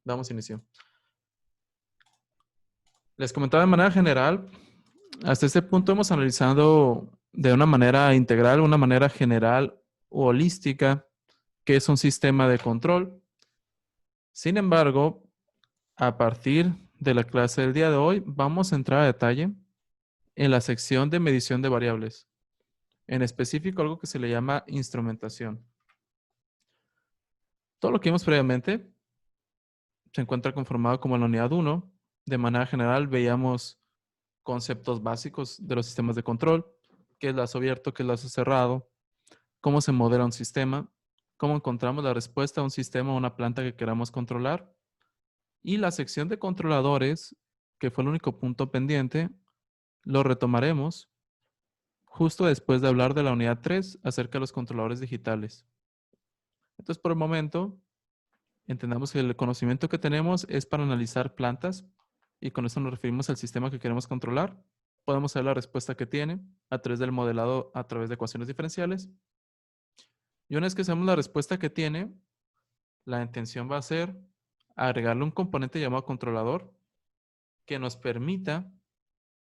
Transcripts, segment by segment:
Damos inicio. Les comentaba de manera general, hasta este punto hemos analizado de una manera integral, una manera general o holística, qué es un sistema de control. Sin embargo, a partir de la clase del día de hoy, vamos a entrar a detalle en la sección de medición de variables, en específico algo que se le llama instrumentación. Todo lo que vimos previamente se encuentra conformado como la unidad 1. De manera general, veíamos conceptos básicos de los sistemas de control, qué es lazo abierto, qué es lazo cerrado, cómo se modela un sistema, cómo encontramos la respuesta a un sistema o una planta que queramos controlar. Y la sección de controladores, que fue el único punto pendiente, lo retomaremos justo después de hablar de la unidad 3 acerca de los controladores digitales. Entonces, por el momento, entendamos que el conocimiento que tenemos es para analizar plantas y con eso nos referimos al sistema que queremos controlar. Podemos ver la respuesta que tiene a través del modelado, a través de ecuaciones diferenciales. Y una vez que sabemos la respuesta que tiene, la intención va a ser agregarle un componente llamado controlador que nos permita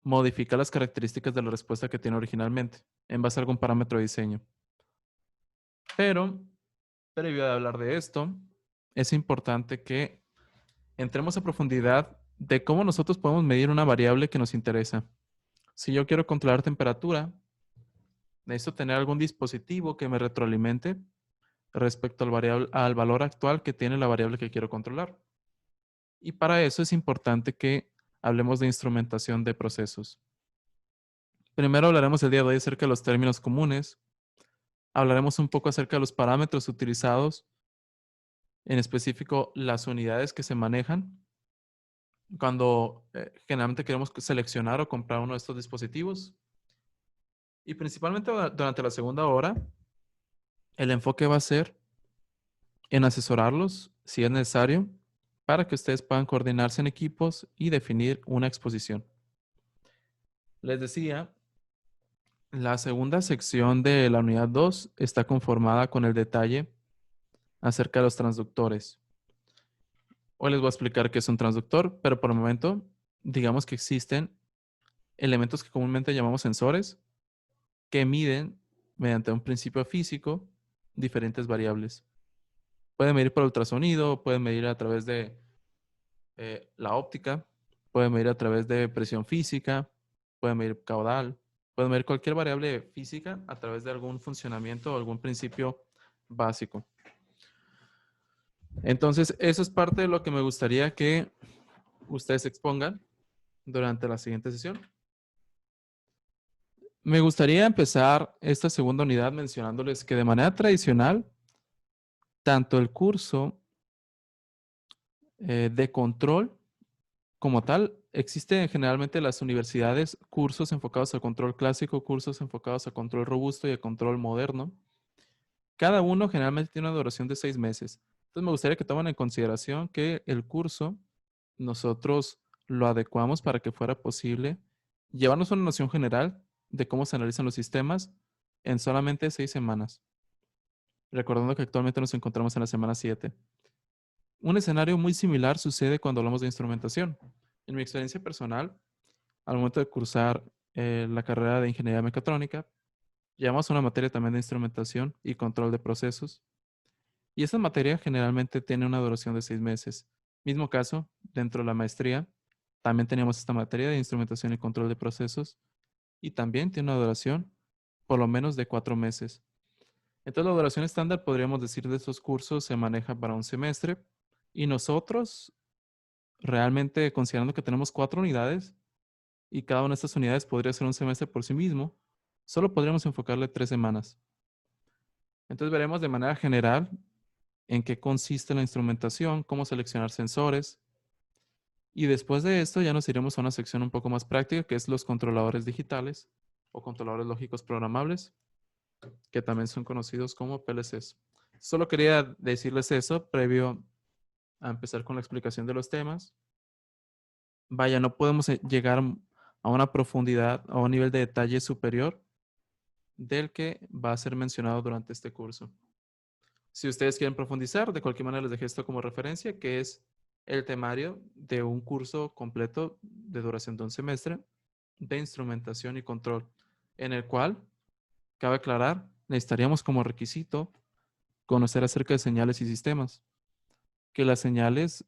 modificar las características de la respuesta que tiene originalmente en base a algún parámetro de diseño. Pero, previo a hablar de esto, es importante que entremos a profundidad de cómo nosotros podemos medir una variable que nos interesa. Si yo quiero controlar temperatura, necesito tener algún dispositivo que me retroalimente respecto al valor actual que tiene la variable que quiero controlar. Y para eso es importante que hablemos de instrumentación de procesos. Primero hablaremos el día de hoy acerca de los términos comunes. Hablaremos un poco acerca de los parámetros utilizados, en específico las unidades que se manejan cuando generalmente queremos seleccionar o comprar uno de estos dispositivos. Y principalmente durante la segunda hora, el enfoque va a ser en asesorarlos, si es necesario, para que ustedes puedan coordinarse en equipos y definir una exposición. Les decía, la segunda sección de la unidad 2 está conformada con el detalle acerca de los transductores. Hoy les voy a explicar qué es un transductor, pero por el momento, digamos que existen elementos que comúnmente llamamos sensores que miden mediante un principio físico diferentes variables. Pueden medir por ultrasonido, pueden medir a través de la óptica, pueden medir a través de presión física, pueden medir caudal, pueden medir cualquier variable física a través de algún funcionamiento o algún principio básico. Entonces, eso es parte de lo que me gustaría que ustedes expongan durante la siguiente sesión. Me gustaría empezar esta segunda unidad mencionándoles que de manera tradicional, tanto el curso de control como tal, existen generalmente en las universidades cursos enfocados al control clásico, cursos enfocados al control robusto y al control moderno. Cada uno generalmente tiene una duración de 6 meses. Entonces me gustaría que tomen en consideración que el curso nosotros lo adecuamos para que fuera posible llevarnos una noción general de cómo se analizan los sistemas en solamente 6 semanas. Recordando que actualmente nos encontramos en la semana 7. Un escenario muy similar sucede cuando hablamos de instrumentación. En mi experiencia personal, al momento de cursar la carrera de ingeniería mecatrónica, llevamos una materia también de instrumentación y control de procesos. Y esta materia generalmente tiene una duración de 6 meses. Mismo caso, dentro de la maestría, también teníamos esta materia de instrumentación y control de procesos y también tiene una duración por lo menos de 4 meses. Entonces la duración estándar, podríamos decir, de estos cursos se maneja para un semestre y nosotros realmente considerando que tenemos 4 unidades y cada una de estas unidades podría ser un semestre por sí mismo, solo podríamos enfocarle 3 semanas. Entonces veremos de manera general en qué consiste la instrumentación, cómo seleccionar sensores. Y después de esto ya nos iremos a una sección un poco más práctica, que es los controladores digitales o controladores lógicos programables, que también son conocidos como PLCs. Solo quería decirles eso previo a empezar con la explicación de los temas. Vaya, no podemos llegar a una profundidad o a un nivel de detalle superior del que va a ser mencionado durante este curso. Si ustedes quieren profundizar, de cualquier manera les dejé esto como referencia, que es el temario de un curso completo de duración de un semestre de instrumentación y control, en el cual, cabe aclarar, necesitaríamos como requisito conocer acerca de señales y sistemas, que las señales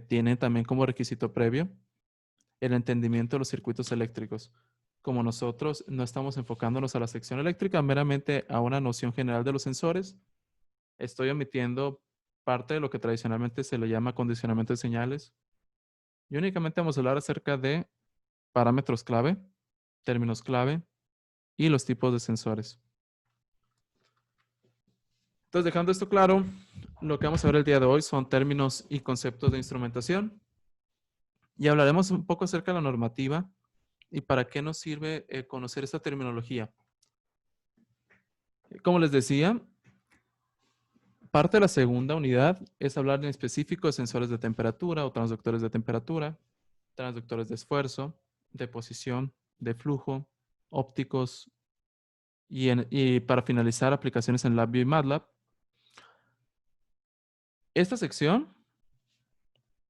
tienen también como requisito previo el entendimiento de los circuitos eléctricos. Como nosotros no estamos enfocándonos a la sección eléctrica, meramente a una noción general de los sensores, estoy omitiendo parte de lo que tradicionalmente se le llama condicionamiento de señales. Y únicamente vamos a hablar acerca de parámetros clave, términos clave y los tipos de sensores. Entonces, dejando esto claro, lo que vamos a ver el día de hoy son términos y conceptos de instrumentación y hablaremos un poco acerca de la normativa y para qué nos sirve conocer esta terminología. Como les decía, parte de la segunda unidad es hablar en específico de sensores de temperatura o transductores de temperatura, transductores de esfuerzo, de posición, de flujo, ópticos y para finalizar aplicaciones en LabVIEW y MATLAB. Esta sección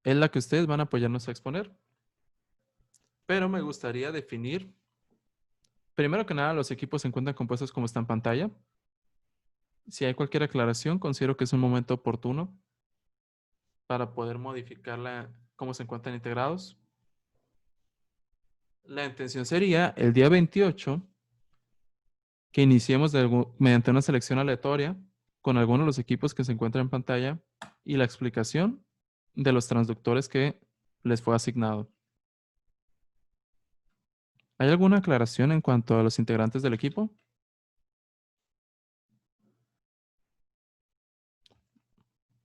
es la que ustedes van a apoyarnos a exponer, pero me gustaría definir, primero que nada, los equipos se encuentran compuestos como está en pantalla. Si hay cualquier aclaración, considero que es un momento oportuno para poder modificar cómo se encuentran integrados. La intención sería el día 28 que iniciemos mediante una selección aleatoria con algunos de los equipos que se encuentran en pantalla y la explicación de los transductores que les fue asignado. ¿Hay alguna aclaración en cuanto a los integrantes del equipo?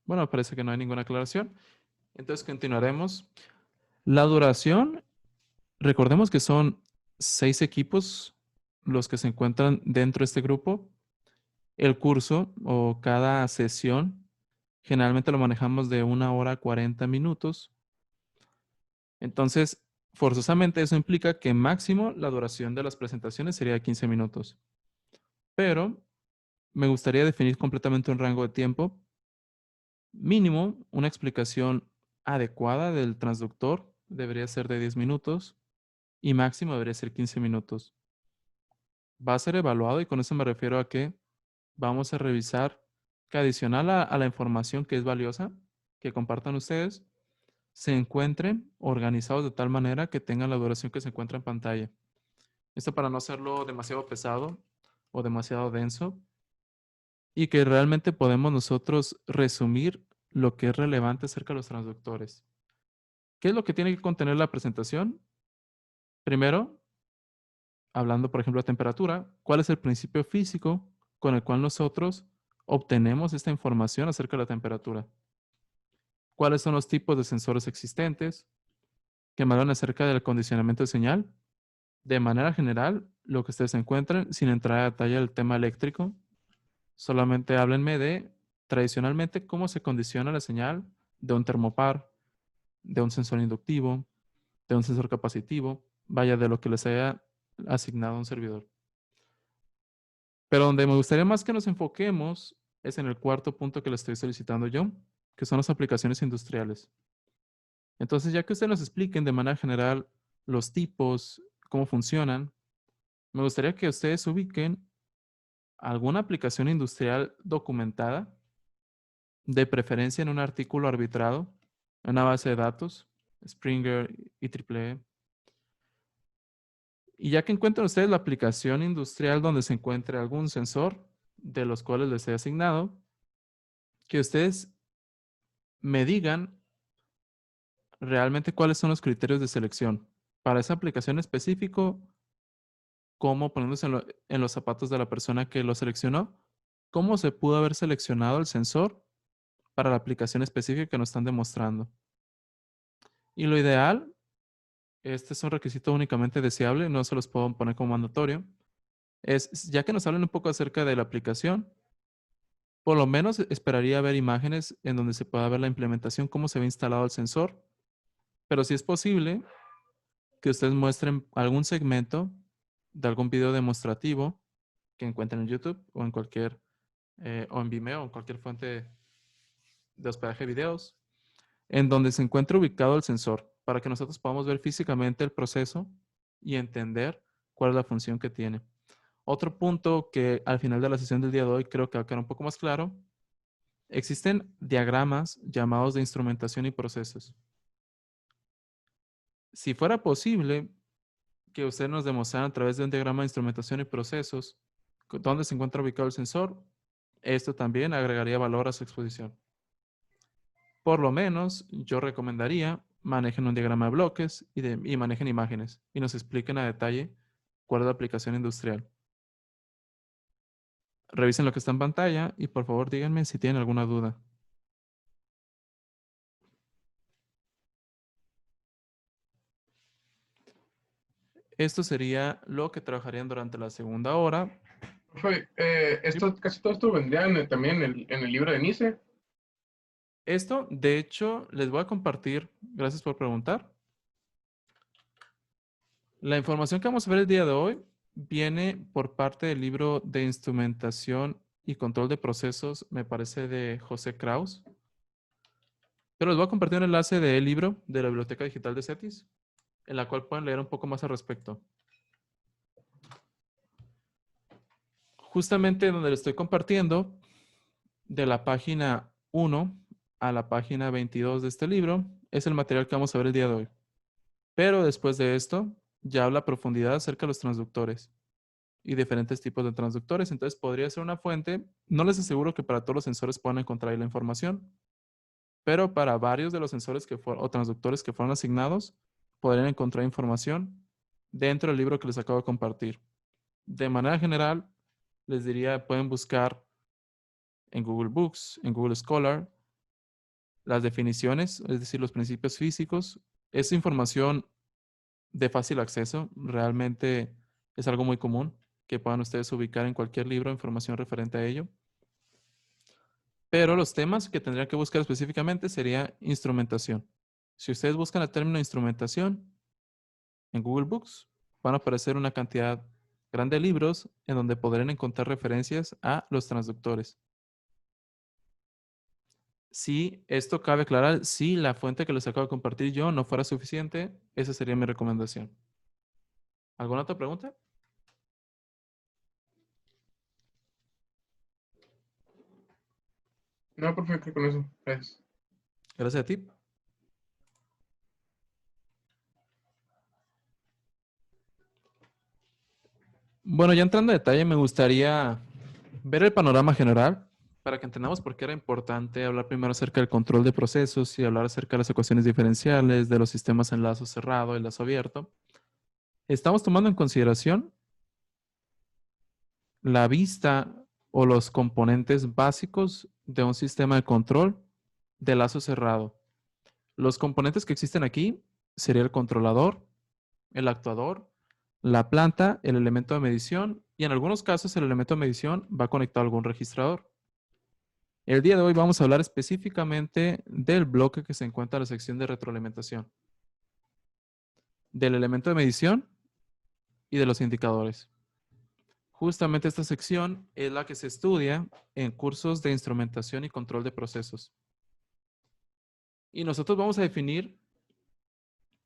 Bueno, parece que no hay ninguna aclaración. Entonces continuaremos. La duración, recordemos que son 6 equipos los que se encuentran dentro de este grupo. El curso o cada sesión generalmente lo manejamos de 1 hora 40 minutos. Entonces, forzosamente eso implica que máximo la duración de las presentaciones sería de 15 minutos. Pero me gustaría definir completamente un rango de tiempo. Mínimo, una explicación adecuada del transductor debería ser de 10 minutos y máximo debería ser 15 minutos. Va a ser evaluado y con eso me refiero a que vamos a revisar que adicional a la información que es valiosa, que compartan ustedes, se encuentren organizados de tal manera que tengan la duración que se encuentra en pantalla. Esto para no hacerlo demasiado pesado o demasiado denso y que realmente podemos nosotros resumir lo que es relevante acerca de los transductores. ¿Qué es lo que tiene que contener la presentación? Primero, hablando por ejemplo de temperatura, ¿cuál es el principio físico con el cual nosotros obtenemos esta información acerca de la temperatura? ¿Cuáles son los tipos de sensores existentes? Que me hablan acerca del acondicionamiento de señal. De manera general, lo que ustedes encuentren, sin entrar a detalle del tema eléctrico, solamente háblenme de tradicionalmente cómo se condiciona la señal de un termopar, de un sensor inductivo, de un sensor capacitivo, vaya de lo que les haya asignado un servidor. Pero donde me gustaría más que nos enfoquemos es en el cuarto punto que le estoy solicitando yo, que son las aplicaciones industriales. Entonces, ya que ustedes nos expliquen de manera general los tipos, cómo funcionan, me gustaría que ustedes ubiquen alguna aplicación industrial documentada, de preferencia en un artículo arbitrado, en una base de datos, Springer, IEEE. Y ya que encuentren ustedes la aplicación industrial donde se encuentre algún sensor de los cuales les he asignado, que ustedes me digan realmente cuáles son los criterios de selección para esa aplicación específico, cómo poniéndose en los zapatos de la persona que lo seleccionó, cómo se pudo haber seleccionado el sensor para la aplicación específica que nos están demostrando. Y lo ideal, este es un requisito únicamente deseable, no se los puedo poner como mandatorio, es ya que nos hablen un poco acerca de la aplicación, por lo menos esperaría ver imágenes en donde se pueda ver la implementación, cómo se ve instalado el sensor, pero si es posible que ustedes muestren algún segmento de algún video demostrativo que encuentren en YouTube o en o en Vimeo o en cualquier fuente de hospedaje de videos, en donde se encuentra ubicado el sensor, para que nosotros podamos ver físicamente el proceso y entender cuál es la función que tiene. Otro punto que al final de la sesión del día de hoy creo que va a quedar un poco más claro, existen diagramas llamados de instrumentación y procesos. Si fuera posible que ustedes nos demostraran a través de un diagrama de instrumentación y procesos dónde se encuentra ubicado el sensor, esto también agregaría valor a su exposición. Por lo menos, yo recomendaría manejen un diagrama de bloques y manejen imágenes y nos expliquen a detalle cuál es la aplicación industrial. Revisen lo que está en pantalla y por favor díganme si tienen alguna duda. Esto sería lo que trabajarían durante la segunda hora. Profe, ¿Sí? casi todo esto vendría también en el libro de Nice. Esto, de hecho, les voy a compartir, gracias por preguntar. La información que vamos a ver el día de hoy viene por parte del libro de instrumentación y control de procesos, me parece de José Kraus. Pero les voy a compartir un enlace del libro de la Biblioteca Digital de CETIS, en la cual pueden leer un poco más al respecto. Justamente donde les estoy compartiendo, de la página 1 a la página 22 de este libro, es el material que vamos a ver el día de hoy. Pero después de esto, ya habla a profundidad acerca de los transductores y diferentes tipos de transductores. Entonces podría ser una fuente. No les aseguro que para todos los sensores puedan encontrar ahí la información, pero para varios de los sensores o transductores que fueron asignados, podrían encontrar información dentro del libro que les acabo de compartir. De manera general, les diría, pueden buscar en Google Books, en Google Scholar, las definiciones, es decir, los principios físicos. Es información de fácil acceso, realmente es algo muy común que puedan ustedes ubicar en cualquier libro información referente a ello. Pero los temas que tendrían que buscar específicamente sería instrumentación. Si ustedes buscan el término instrumentación en Google Books, van a aparecer una cantidad grande de libros en donde podrán encontrar referencias a los transductores. Si esto cabe aclarar, si la fuente que les acabo de compartir yo no fuera suficiente, esa sería mi recomendación. ¿Alguna otra pregunta? No, perfecto, con eso. Gracias. Gracias a ti. Bueno, ya entrando en detalle, me gustaría ver el panorama general para que entendamos por qué era importante hablar primero acerca del control de procesos y hablar acerca de las ecuaciones diferenciales, de los sistemas en lazo cerrado y lazo abierto. Estamos tomando en consideración la vista o los componentes básicos de un sistema de control de lazo cerrado. Los componentes que existen aquí sería el controlador, el actuador, la planta, el elemento de medición y en algunos casos el elemento de medición va conectado a algún registrador. El día de hoy vamos a hablar específicamente del bloque que se encuentra en la sección de retroalimentación, del elemento de medición y de los indicadores. Justamente esta sección es la que se estudia en cursos de instrumentación y control de procesos. Y nosotros vamos a definir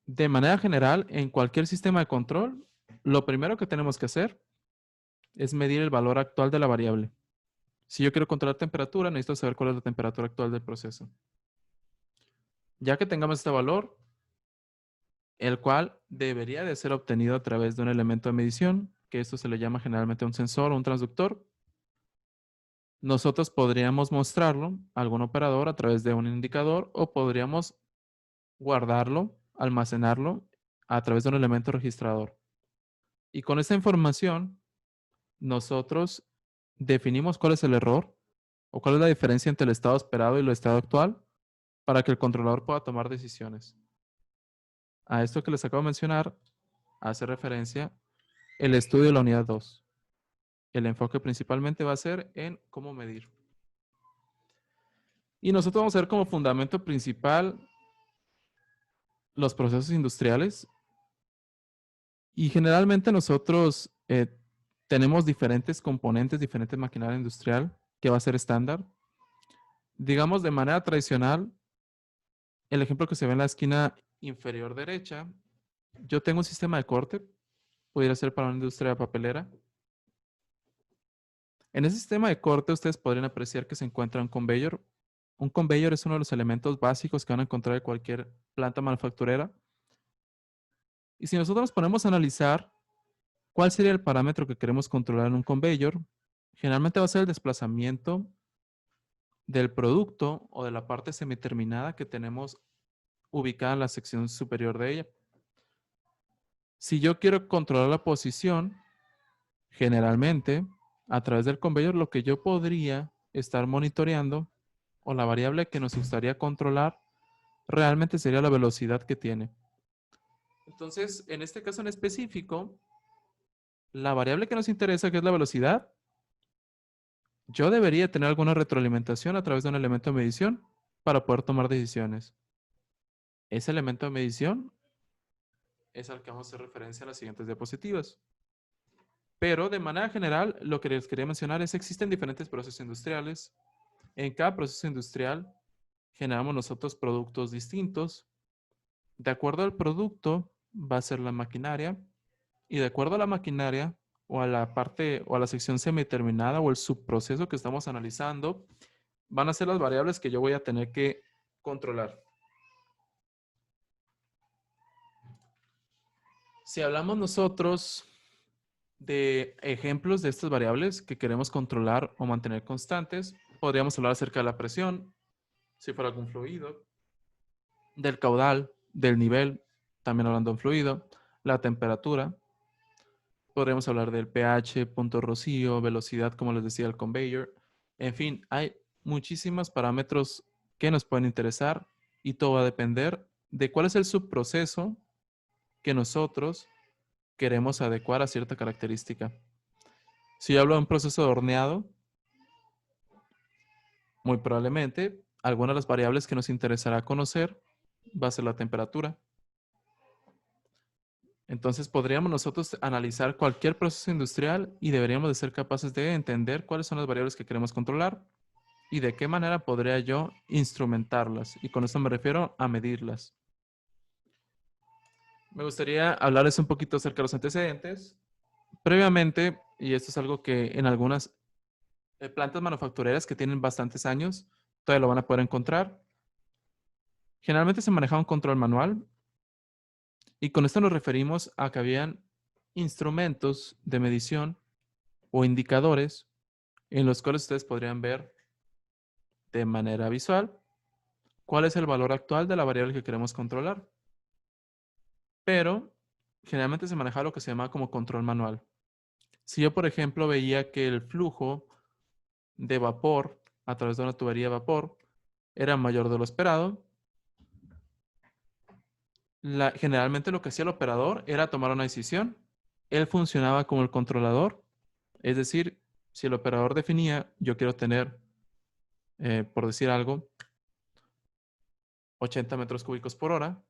de manera general en cualquier sistema de control, lo primero que tenemos que hacer es medir el valor actual de la variable. Si yo quiero controlar temperatura, necesito saber cuál es la temperatura actual del proceso. Ya que tengamos este valor, el cual debería de ser obtenido a través de un elemento de medición, que esto se le llama generalmente un sensor o un transductor, nosotros podríamos mostrarlo a algún operador a través de un indicador o podríamos guardarlo, almacenarlo a través de un elemento registrador. Y con esta información, nosotros definimos cuál es el error o cuál es la diferencia entre el estado esperado y el estado actual para que el controlador pueda tomar decisiones. A esto que les acabo de mencionar hace referencia el estudio de la unidad 2. El enfoque principalmente va a ser en cómo medir. Y nosotros vamos a ver como fundamento principal los procesos industriales. Y generalmente nosotros tenemos diferentes componentes, diferentes maquinaria industrial que va a ser estándar. Digamos, de manera tradicional, el ejemplo que se ve en la esquina inferior derecha, yo tengo un sistema de corte, pudiera ser para una industria papelera. En ese sistema de corte ustedes podrían apreciar que se encuentra un conveyor. Un conveyor es uno de los elementos básicos que van a encontrar en cualquier planta manufacturera. Y si nosotros nos ponemos a analizar cuál sería el parámetro que queremos controlar en un conveyor, generalmente va a ser el desplazamiento del producto o de la parte semiterminada que tenemos ubicada en la sección superior de ella. Si yo quiero controlar la posición, generalmente a través del conveyor lo que yo podría estar monitoreando o la variable que nos gustaría controlar realmente sería la velocidad que tiene. Entonces, en este caso en específico, la variable que nos interesa, que es la velocidad, yo debería tener alguna retroalimentación a través de un elemento de medición para poder tomar decisiones. Ese elemento de medición es al que vamos a hacer referencia en las siguientes diapositivas. Pero de manera general, lo que les quería mencionar es que existen diferentes procesos industriales. En cada proceso industrial generamos nosotros productos distintos. De acuerdo al producto va a ser la maquinaria y de acuerdo a la maquinaria o a la parte o a la sección semiterminada o el subproceso que estamos analizando, van a ser las variables que yo voy a tener que controlar. Si hablamos nosotros de ejemplos de estas variables que queremos controlar o mantener constantes, podríamos hablar acerca de la presión, si fuera algún fluido, del caudal, del nivel, también hablando de un fluido, la temperatura. Podríamos hablar del pH, punto rocío, velocidad, como les decía, el conveyor. En fin, hay muchísimos parámetros que nos pueden interesar y todo va a depender de cuál es el subproceso que nosotros queremos adecuar a cierta característica. Si yo hablo de un proceso de horneado, muy probablemente alguna de las variables que nos interesará conocer va a ser la temperatura. Entonces podríamos nosotros analizar cualquier proceso industrial y deberíamos de ser capaces de entender cuáles son las variables que queremos controlar y de qué manera podría yo instrumentarlas. Y con esto me refiero a medirlas. Me gustaría hablarles un poquito acerca de los antecedentes. Previamente, y esto es algo que en algunas plantas manufactureras que tienen bastantes años, todavía lo van a poder encontrar. Generalmente se manejaba un control manual y con esto nos referimos a que habían instrumentos de medición o indicadores en los cuales ustedes podrían ver de manera visual cuál es el valor actual de la variable que queremos controlar. Pero generalmente se manejaba lo que se llama como control manual. Si yo, por ejemplo, veía que el flujo de vapor a través de una tubería de vapor era mayor de lo esperado, generalmente lo que hacía el operador era tomar una decisión. Él funcionaba como el controlador, es decir, si el operador definía, yo quiero tener, por decir algo, 80 metros cúbicos por hora,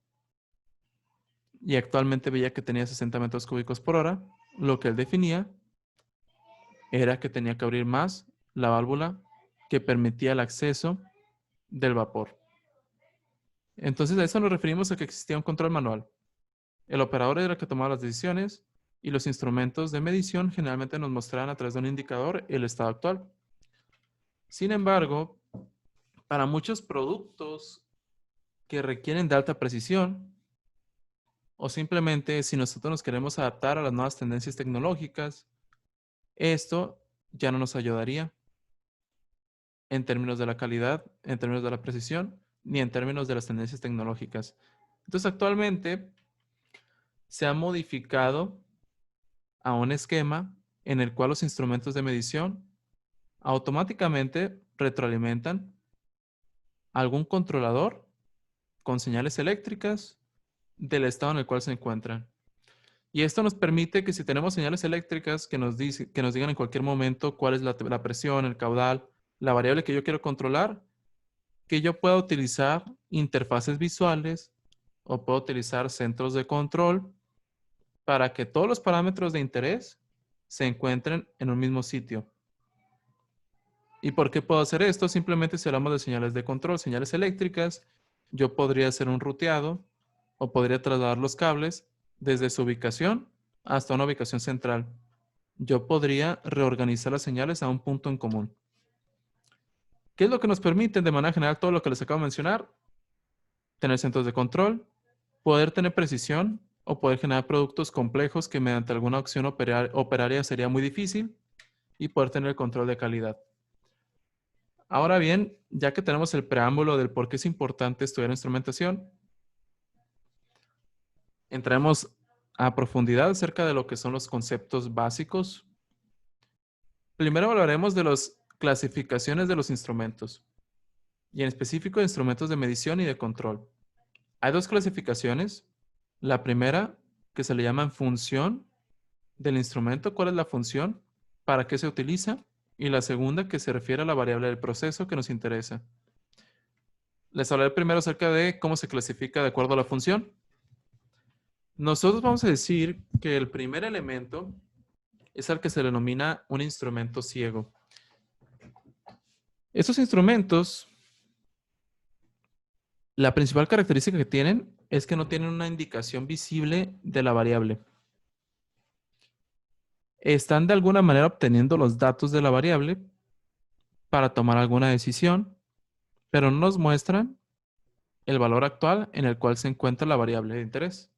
y actualmente veía que tenía 60 metros cúbicos por hora, lo que él definía era que tenía que abrir más la válvula que permitía el acceso del vapor. Entonces a eso nos referimos a que existía un control manual. El operador era el que tomaba las decisiones y los instrumentos de medición generalmente nos mostraban a través de un indicador el estado actual. Sin embargo, para muchos productos que requieren de alta precisión o simplemente si nosotros nos queremos adaptar a las nuevas tendencias tecnológicas, esto ya no nos ayudaría en términos de la calidad, en términos de la precisión, ni en términos de las tendencias tecnológicas. Entonces, actualmente se ha modificado a un esquema en el cual los instrumentos de medición automáticamente retroalimentan algún controlador con señales eléctricas del estado en el cual se encuentran. Y esto nos permite que si tenemos señales eléctricas que nos digan en cualquier momento cuál es la presión, el caudal, la variable que yo quiero controlar, que yo pueda utilizar interfaces visuales o puedo utilizar centros de control para que todos los parámetros de interés se encuentren en un mismo sitio. ¿Y por qué puedo hacer esto? Simplemente si hablamos de señales de control, señales eléctricas, yo podría hacer un ruteado o podría trasladar los cables desde su ubicación hasta una ubicación central. Yo podría reorganizar las señales a un punto en común. ¿Qué es lo que nos permite de manera general todo lo que les acabo de mencionar? Tener centros de control, poder tener precisión o poder generar productos complejos que mediante alguna opción operaria sería muy difícil y poder tener el control de calidad. Ahora bien, ya que tenemos el preámbulo del por qué es importante estudiar instrumentación, entraremos a profundidad acerca de lo que son los conceptos básicos. Primero hablaremos de las clasificaciones de los instrumentos y en específico de instrumentos de medición y de control. Hay dos clasificaciones. La primera, que se le llama función del instrumento, cuál es la función, para qué se utiliza, y la segunda, que se refiere a la variable del proceso que nos interesa. Les hablaré primero acerca de cómo se clasifica de acuerdo a la función. Nosotros vamos a decir que el primer elemento es al que se denomina un instrumento ciego. Estos instrumentos, la principal característica que tienen es que no tienen una indicación visible de la variable. Están de alguna manera obteniendo los datos de la variable para tomar alguna decisión, pero no nos muestran el valor actual en el cual se encuentra la variable de interés.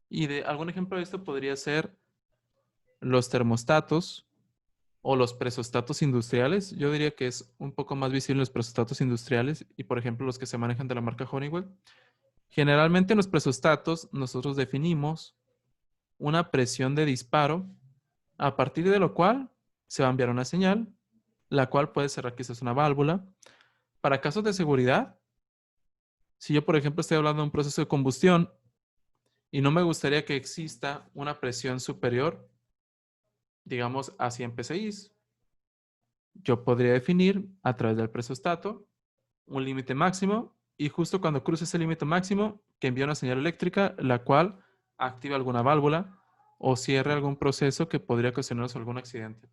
Y de algún ejemplo de esto podría ser los termostatos o los presostatos industriales. Yo diría que es un poco más visible los presostatos industriales y, por ejemplo, los que se manejan de la marca Honeywell. Generalmente en los presostatos nosotros definimos una presión de disparo a partir de lo cual se va a enviar una señal, la cual puede cerrar quizás una válvula. Para casos de seguridad, si yo, por ejemplo, estoy hablando de un proceso de combustión y no me gustaría que exista una presión superior, digamos, a 100 psi, yo podría definir a través del presostato un límite máximo y justo cuando cruce ese límite máximo, que envíe una señal eléctrica, la cual active alguna válvula o cierre algún proceso que podría ocasionarnos algún accidente.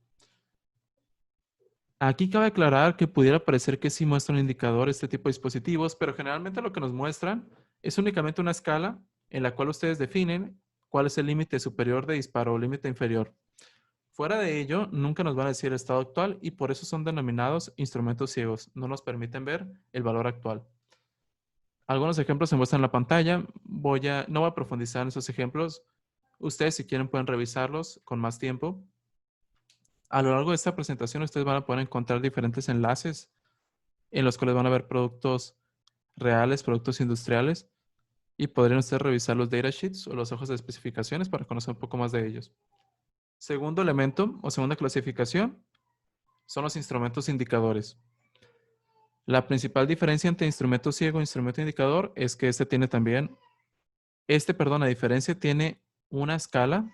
Aquí cabe aclarar que pudiera parecer que sí muestra un indicador este tipo de dispositivos, pero generalmente lo que nos muestran es únicamente una escala en la cual ustedes definen cuál es el límite superior de disparo o límite inferior. Fuera de ello, nunca nos van a decir el estado actual y por eso son denominados instrumentos ciegos. No nos permiten ver el valor actual. Algunos ejemplos se muestran en la pantalla. No voy a profundizar en esos ejemplos. Ustedes, si quieren, pueden revisarlos con más tiempo. A lo largo de esta presentación, ustedes van a poder encontrar diferentes enlaces en los cuales van a ver productos reales, productos industriales, y podrían ustedes revisar los datasheets o los ojos de especificaciones para conocer un poco más de ellos. Segundo elemento o segunda clasificación son los instrumentos indicadores. La principal diferencia entre instrumento ciego e instrumento indicador es que a diferencia tiene una escala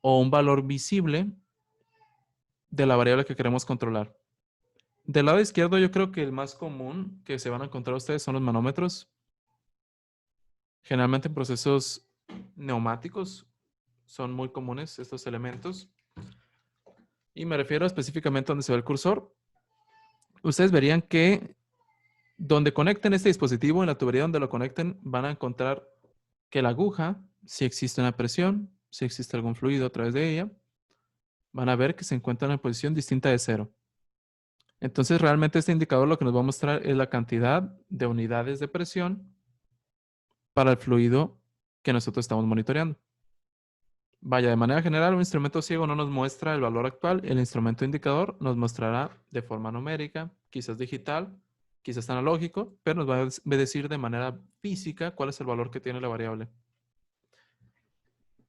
o un valor visible de la variable que queremos controlar. Del lado izquierdo, yo creo que el más común que se van a encontrar ustedes son los manómetros. Generalmente en procesos neumáticos son muy comunes estos elementos. Y me refiero específicamente a donde se ve el cursor. Ustedes verían que donde conecten este dispositivo, en la tubería donde lo conecten, van a encontrar que la aguja, si existe una presión, si existe algún fluido a través de ella, van a ver que se encuentra en una posición distinta de cero. Entonces, realmente este indicador lo que nos va a mostrar es la cantidad de unidades de presión para el fluido que nosotros estamos monitoreando. Vaya, de manera general, un instrumento ciego no nos muestra el valor actual. El instrumento indicador nos mostrará de forma numérica, quizás digital, quizás analógico, pero nos va a decir de manera física cuál es el valor que tiene la variable.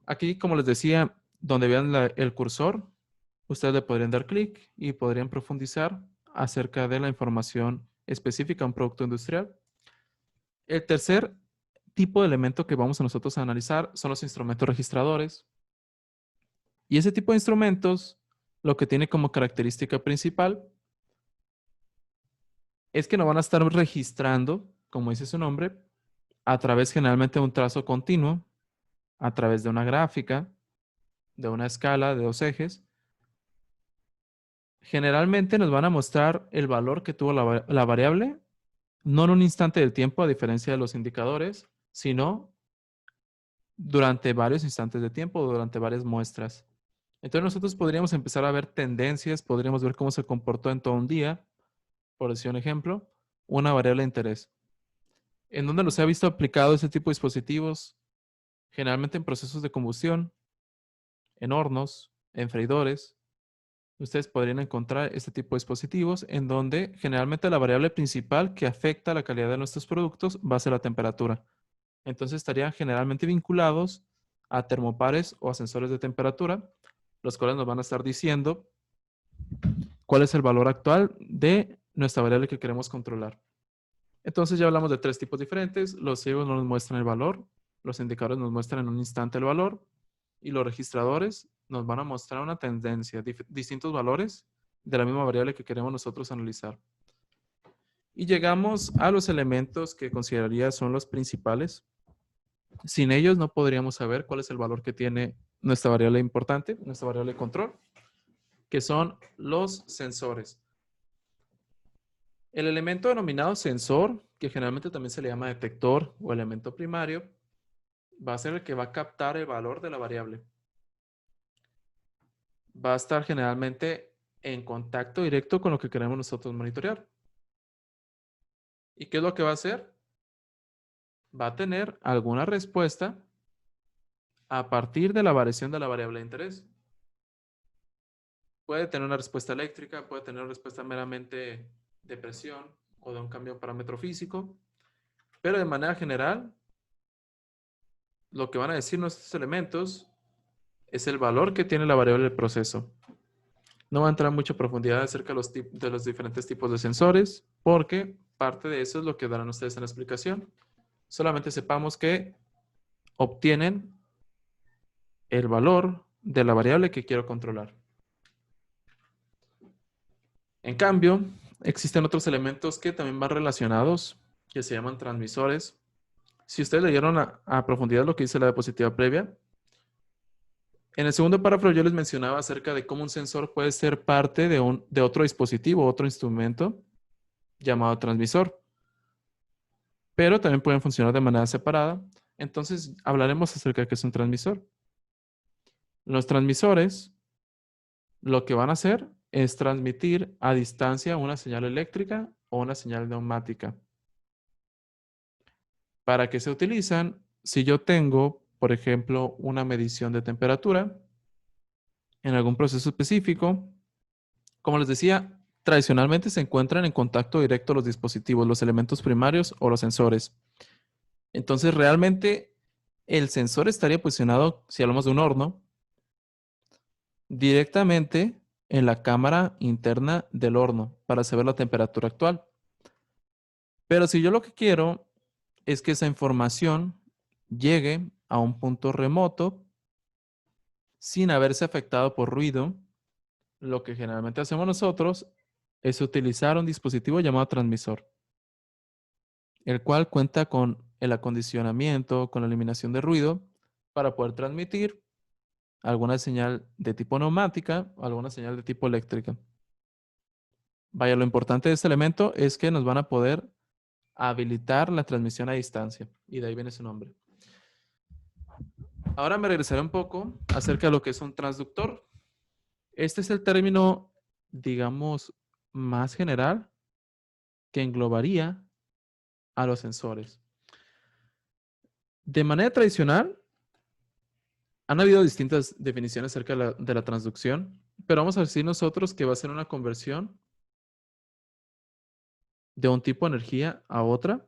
Aquí, como les decía, donde vean el cursor, ustedes le podrían dar clic y podrían profundizar acerca de la información específica de un producto industrial. El tercer tipo de elemento que vamos a nosotros a analizar son los instrumentos registradores. Y ese tipo de instrumentos, lo que tiene como característica principal es que no van a estar registrando, como dice su nombre, a través generalmente de un trazo continuo, a través de una gráfica, de una escala de 2 ejes. Generalmente nos van a mostrar el valor que tuvo la variable no en un instante del tiempo, a diferencia de los indicadores, sino durante varios instantes de tiempo, durante varias muestras. Entonces nosotros podríamos empezar a ver tendencias, podríamos ver cómo se comportó en todo un día, por decir un ejemplo, una variable de interés. ¿En dónde los ha visto aplicado ese tipo de dispositivos? Generalmente en procesos de combustión, en hornos, en freidores. Ustedes podrían encontrar este tipo de dispositivos en donde generalmente la variable principal que afecta la calidad de nuestros productos va a ser la temperatura. Entonces estarían generalmente vinculados a termopares o a sensores de temperatura, los cuales nos van a estar diciendo cuál es el valor actual de nuestra variable que queremos controlar. Entonces ya hablamos de tres tipos diferentes. Los ciegos no nos muestran el valor, los indicadores nos muestran en un instante el valor y los registradores nos van a mostrar una tendencia, distintos valores de la misma variable que queremos nosotros analizar. Y llegamos a los elementos que consideraría son los principales. Sin ellos no podríamos saber cuál es el valor que tiene nuestra variable importante, nuestra variable de control, que son los sensores. El elemento denominado sensor, que generalmente también se le llama detector o elemento primario, va a ser el que va a captar el valor de la variable. Va a estar generalmente en contacto directo con lo que queremos nosotros monitorear. ¿Y qué es lo que va a hacer? Va a tener alguna respuesta a partir de la variación de la variable de interés. Puede tener una respuesta eléctrica, puede tener una respuesta meramente de presión o de un cambio de parámetro físico, pero de manera general, lo que van a decir nuestros elementos es el valor que tiene la variable del proceso. No va a entrar en mucha profundidad acerca de los diferentes tipos de sensores, porque parte de eso es lo que darán ustedes en la explicación. Solamente sepamos que obtienen el valor de la variable que quiero controlar. En cambio, existen otros elementos que también van relacionados, que se llaman transmisores. Si ustedes leyeron a profundidad lo que dice la diapositiva previa, en el segundo párrafo yo les mencionaba acerca de cómo un sensor puede ser parte de otro dispositivo, otro instrumento llamado transmisor, pero también pueden funcionar de manera separada. Entonces hablaremos acerca de qué es un transmisor. Los transmisores lo que van a hacer es transmitir a distancia una señal eléctrica o una señal neumática. ¿Para qué se utilizan? Si yo tengo, por ejemplo, una medición de temperatura en algún proceso específico, como les decía, tradicionalmente se encuentran en contacto directo los dispositivos, los elementos primarios o los sensores. Entonces, realmente el sensor estaría posicionado, si hablamos de un horno, directamente en la cámara interna del horno para saber la temperatura actual. Pero si yo lo que quiero es que esa información llegue a un punto remoto sin haberse afectado por ruido, lo que generalmente hacemos nosotros es utilizar un dispositivo llamado transmisor, el cual cuenta con el acondicionamiento, con la eliminación de ruido, para poder transmitir alguna señal de tipo neumática o alguna señal de tipo eléctrica. Vaya, lo importante de este elemento es que nos van a poder habilitar la transmisión a distancia, y de ahí viene su nombre. Ahora me regresaré un poco acerca de lo que es un transductor. Este es el término, digamos, más general que englobaría a los sensores. De manera tradicional, han habido distintas definiciones acerca de la transducción, pero vamos a decir nosotros que va a ser una conversión de un tipo de energía a otra.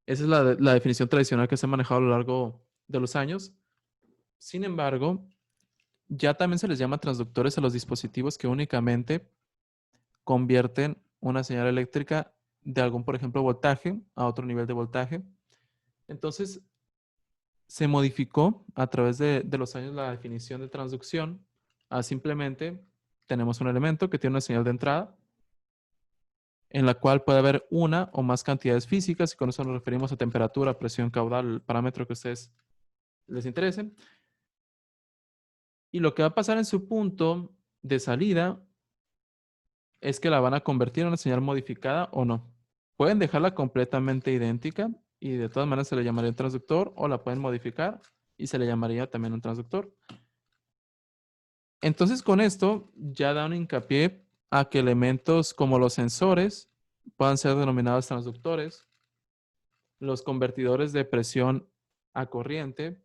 Esa es la definición tradicional que se ha manejado a lo largo de los años. Sin embargo, ya también se les llama transductores a los dispositivos que únicamente convierten una señal eléctrica de algún, por ejemplo, voltaje a otro nivel de voltaje. Entonces, se modificó a través de los años la definición de transducción a simplemente tenemos un elemento que tiene una señal de entrada en la cual puede haber una o más cantidades físicas, y con eso nos referimos a temperatura, presión caudal, el parámetro que a ustedes les interese. Y lo que va a pasar en su punto de salida es que la van a convertir en una señal modificada o no. Pueden dejarla completamente idéntica y de todas maneras se le llamaría un transductor, o la pueden modificar y se le llamaría también un transductor. Entonces, con esto ya da un hincapié a que elementos como los sensores puedan ser denominados transductores, los convertidores de presión a corriente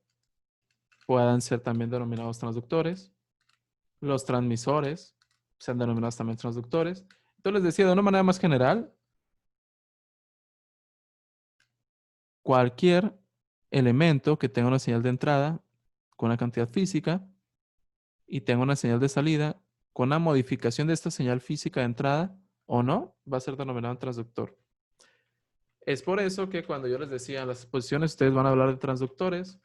puedan ser también denominados transductores, los transmisores sean denominados también transductores. Entonces, les decía, de una manera más general, cualquier elemento que tenga una señal de entrada con una cantidad física y tenga una señal de salida con una modificación de esta señal física de entrada o no, va a ser denominado transductor. Es por eso que cuando yo les decía en las exposiciones, ustedes van a hablar de transductores.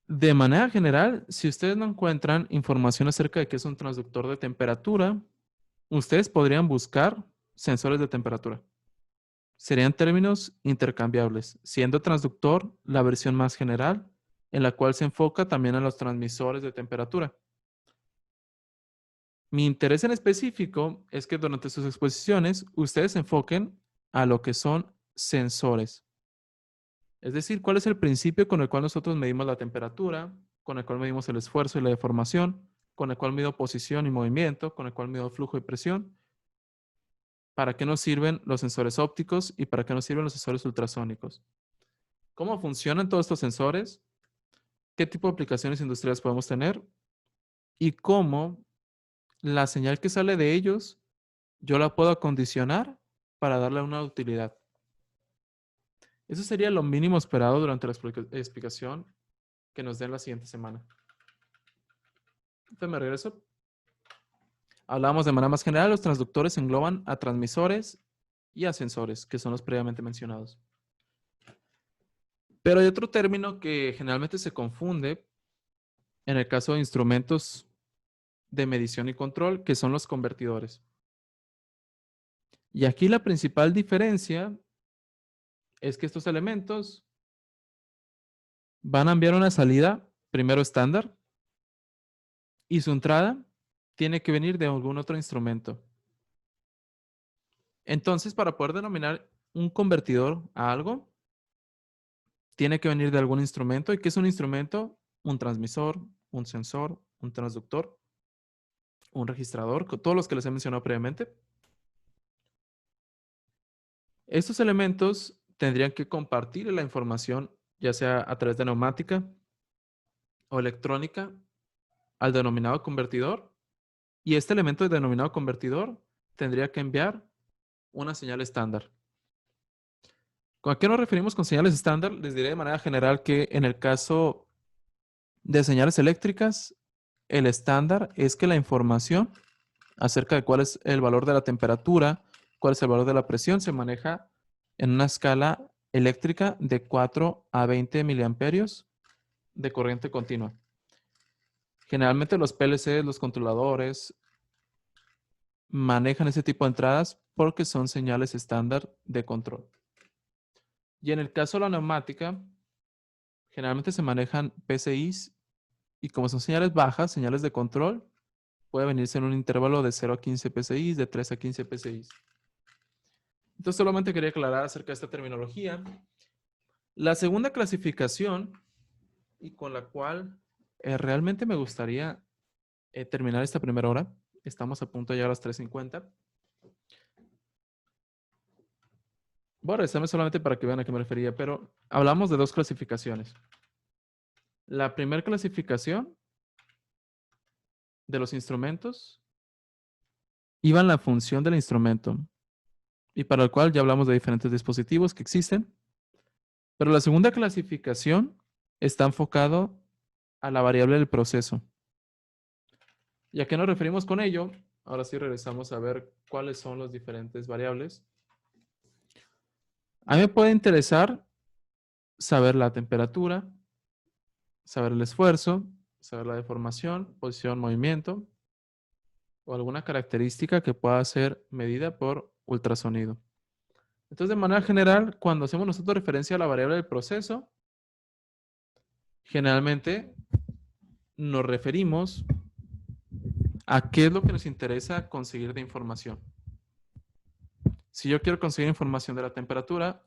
De manera general, si ustedes no encuentran información acerca de qué es un transductor de temperatura, ustedes podrían buscar sensores de temperatura. Serían términos intercambiables, siendo transductor la versión más general, en la cual se enfoca también a los transmisores de temperatura. Mi interés en específico es que durante sus exposiciones ustedes se enfoquen a lo que son sensores. Es decir, cuál es el principio con el cual nosotros medimos la temperatura, con el cual medimos el esfuerzo y la deformación, con el cual mido posición y movimiento, con el cual mido flujo y presión. ¿Para qué nos sirven los sensores ópticos y para qué nos sirven los sensores ultrasónicos? ¿Cómo funcionan todos estos sensores? ¿Qué tipo de aplicaciones industriales podemos tener? Y cómo la señal que sale de ellos yo la puedo acondicionar para darle una utilidad. Eso sería lo mínimo esperado durante la explicación que nos den la siguiente semana. Entonces me regreso. Hablamos de manera más general, los transductores engloban a transmisores y a sensores, que son los previamente mencionados. Pero hay otro término que generalmente se confunde en el caso de instrumentos de medición y control, que son los convertidores. Y aquí la principal diferencia es que estos elementos van a enviar una salida primero estándar y su entrada tiene que venir de algún otro instrumento. Entonces, para poder denominar un convertidor a algo, tiene que venir de algún instrumento. ¿Y qué es un instrumento? Un transmisor, un sensor, un transductor, un registrador, todos los que les he mencionado previamente. Estos elementos tendrían que compartir la información, ya sea a través de neumática o electrónica, al denominado convertidor. Y este elemento denominado convertidor tendría que enviar una señal estándar. ¿A qué nos referimos con señales estándar? Les diré de manera general que en el caso de señales eléctricas, el estándar es que la información acerca de cuál es el valor de la temperatura, cuál es el valor de la presión, se maneja en una escala eléctrica de 4 a 20 miliamperios de corriente continua. Generalmente los PLCs, los controladores, manejan ese tipo de entradas porque son señales estándar de control. Y en el caso de la neumática, generalmente se manejan PCIs y como son señales bajas, señales de control, puede venirse en un intervalo de 0 a 15 PCIs, de 3 a 15 PCIs. Entonces solamente quería aclarar acerca de esta terminología. La segunda clasificación, y con la cual realmente me gustaría terminar esta primera hora, estamos a punto de llegar a las 3:50. Voy a regresarme solamente para que vean a qué me refería, pero hablamos de dos clasificaciones. La primera clasificación de los instrumentos iba en la función del instrumento y para el cual ya hablamos de diferentes dispositivos que existen. Pero la segunda clasificación está enfocado a la variable del proceso. ¿Y a qué nos referimos con ello? Ahora sí regresamos a ver cuáles son las diferentes variables. A mí me puede interesar saber la temperatura, saber el esfuerzo, saber la deformación, posición, movimiento o alguna característica que pueda ser medida por ultrasonido. Entonces, de manera general, cuando hacemos nosotros referencia a la variable del proceso, generalmente nos referimos ¿A qué es lo que nos interesa conseguir de información? Si yo quiero conseguir información de la temperatura,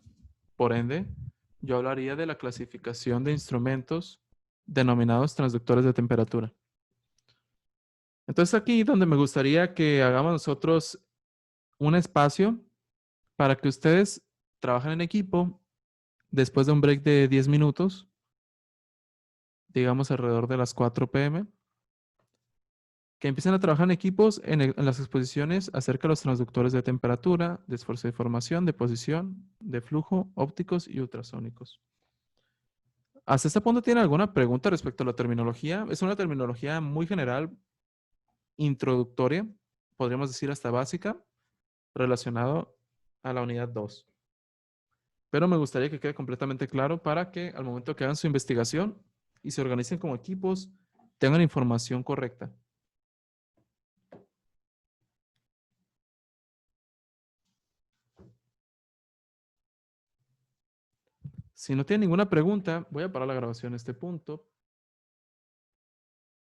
por ende, yo hablaría de la clasificación de instrumentos denominados transductores de temperatura. Entonces aquí donde me gustaría que hagamos nosotros un espacio para que ustedes trabajen en equipo después de un break de 10 minutos, digamos alrededor de las 4 p.m., que empiecen a trabajar en equipos en las exposiciones acerca de los transductores de temperatura, de esfuerzo de formación, de posición, de flujo, ópticos y ultrasónicos. ¿Hasta este punto tiene alguna pregunta respecto a la terminología? Es una terminología muy general, introductoria, podríamos decir hasta básica, relacionado a la unidad 2. Pero me gustaría que quede completamente claro para que al momento que hagan su investigación y se organicen como equipos, tengan información correcta. Si no tienen ninguna pregunta, voy a parar la grabación en este punto